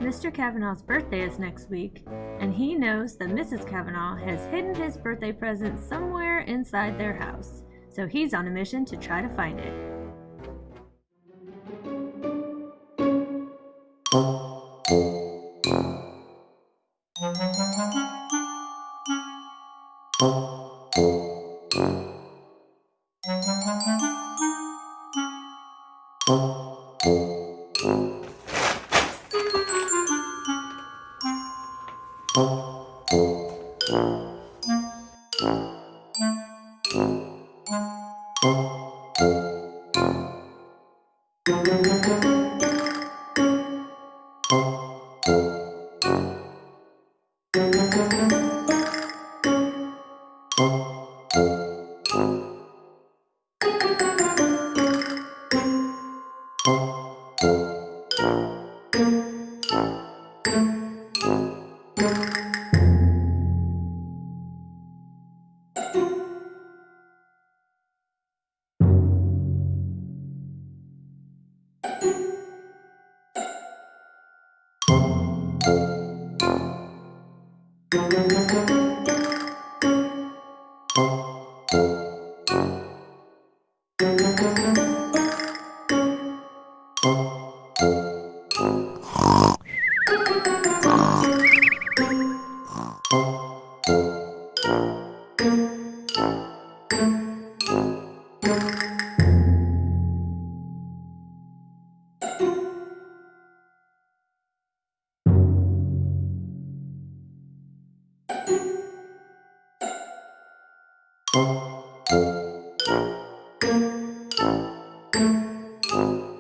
Mr. Cavanaugh's birthday is next week, and he knows that Mrs. Cavanaugh has hidden his birthday present somewhere inside their house, so he's on a mission to try to find it.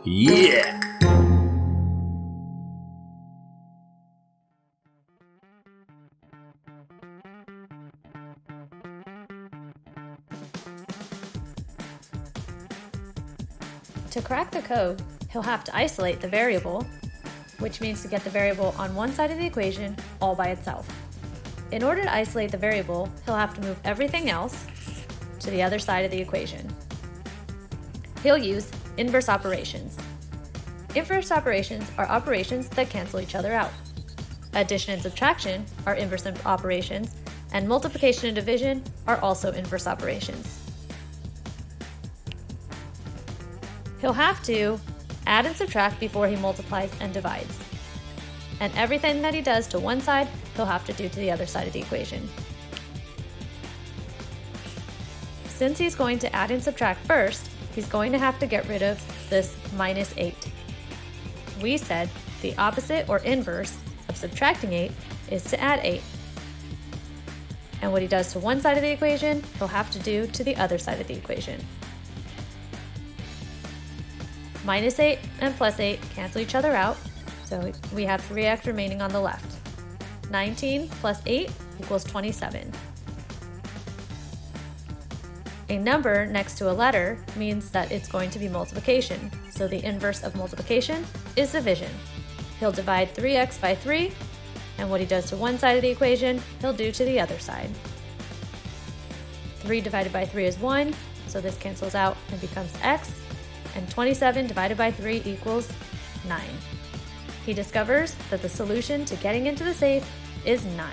Yeah! To crack the code, he'll have to isolate the variable, which means to get the variable on one side of the equation all by itself. In order to isolate the variable, he'll have to move everything else to the other side of the equation. He'll use inverse operations. Inverse operations are operations that cancel each other out. Addition and subtraction are inverse operations, and multiplication and division are also inverse operations. He'll have to add and subtract before he multiplies and divides. And everything that he does to one side, he'll have to do to the other side of the equation. Since he's going to add and subtract first, he's going to have to get rid of this minus 8. We said the opposite or inverse of subtracting 8 is to add 8. And what he does to one side of the equation, he'll have to do to the other side of the equation. Minus 8 and plus 8 cancel each other out, so we have 3x remaining on the left. 19 plus 8 equals 27. A number next to a letter means that it's going to be multiplication, so the inverse of multiplication is division. He'll divide 3x by 3, and what he does to one side of the equation, he'll do to the other side. 3 divided by 3 is 1, so this cancels out and becomes x, and 27 divided by 3 equals 9. He discovers that the solution to getting into the safe is 9.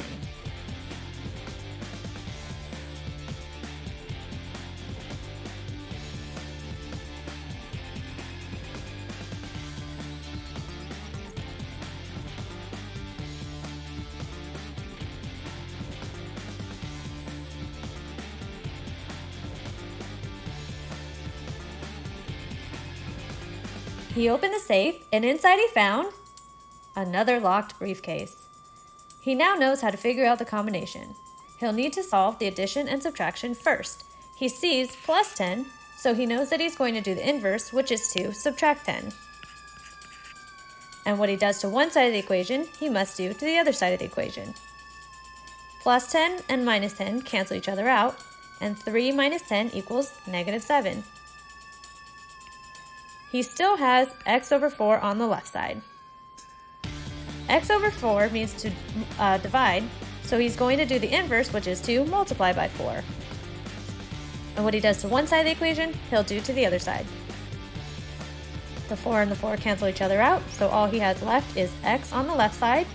He opened the safe, and inside he found another locked briefcase. He now knows how to figure out the combination. He'll need to solve the addition and subtraction first. He sees plus 10, so he knows that he's going to do the inverse, which is to subtract 10. And what he does to one side of the equation, he must do to the other side of the equation. Plus 10 and minus 10 cancel each other out, and 3 minus 10 equals negative 7. He still has x over 4 on the left side. X over 4 means to divide, so he's going to do the inverse, which is to multiply by 4. And what he does to one side of the equation, he'll do to the other side. The 4 and the 4 cancel each other out, so all he has left is x on the left side,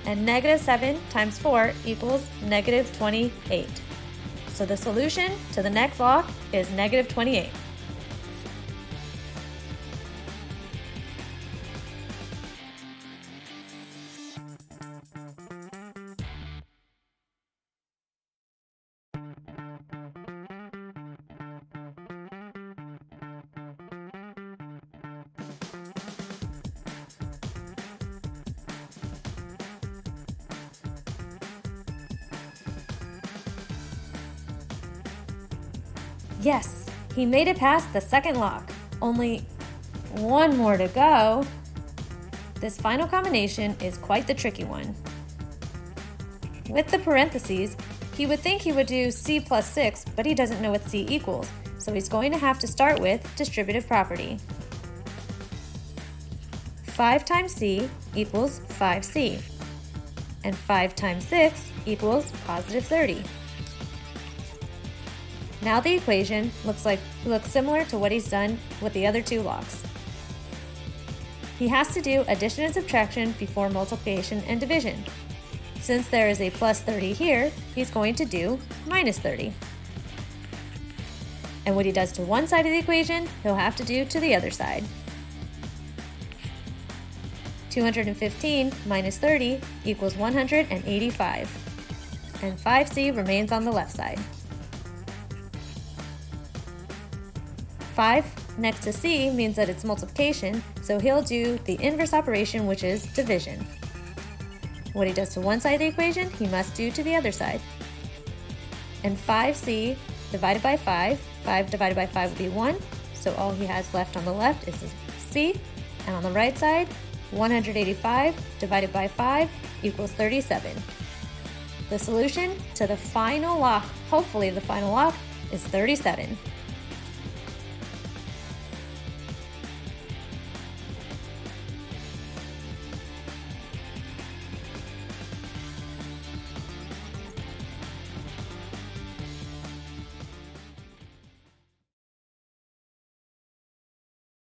and negative 7 times 4 equals negative 28. So the solution to the next lock is negative 28. Yes, he made it past the second lock. Only one more to go. This final combination is quite the tricky one. With the parentheses, he would think he would do c plus 6, but he doesn't know what c equals, so he's going to have to start with distributive property. 5 times c equals 5c, and 5 times 6 equals positive 30. Now the equation looks similar to what he's done with the other two locks. He has to do addition and subtraction before multiplication and division. Since there is a plus 30 here, he's going to do minus 30. And what he does to one side of the equation, he'll have to do to the other side. 215 minus 30 equals 185. And 5c remains on the left side. 5 next to c means that it's multiplication, so he'll do the inverse operation, which is division. What he does to one side of the equation, he must do to the other side. And 5c divided by 5, 5 divided by 5 would be 1, so all he has left on the left is c, and on the right side, 185 divided by 5 equals 37. The solution to the final lock, hopefully the final lock, is 37.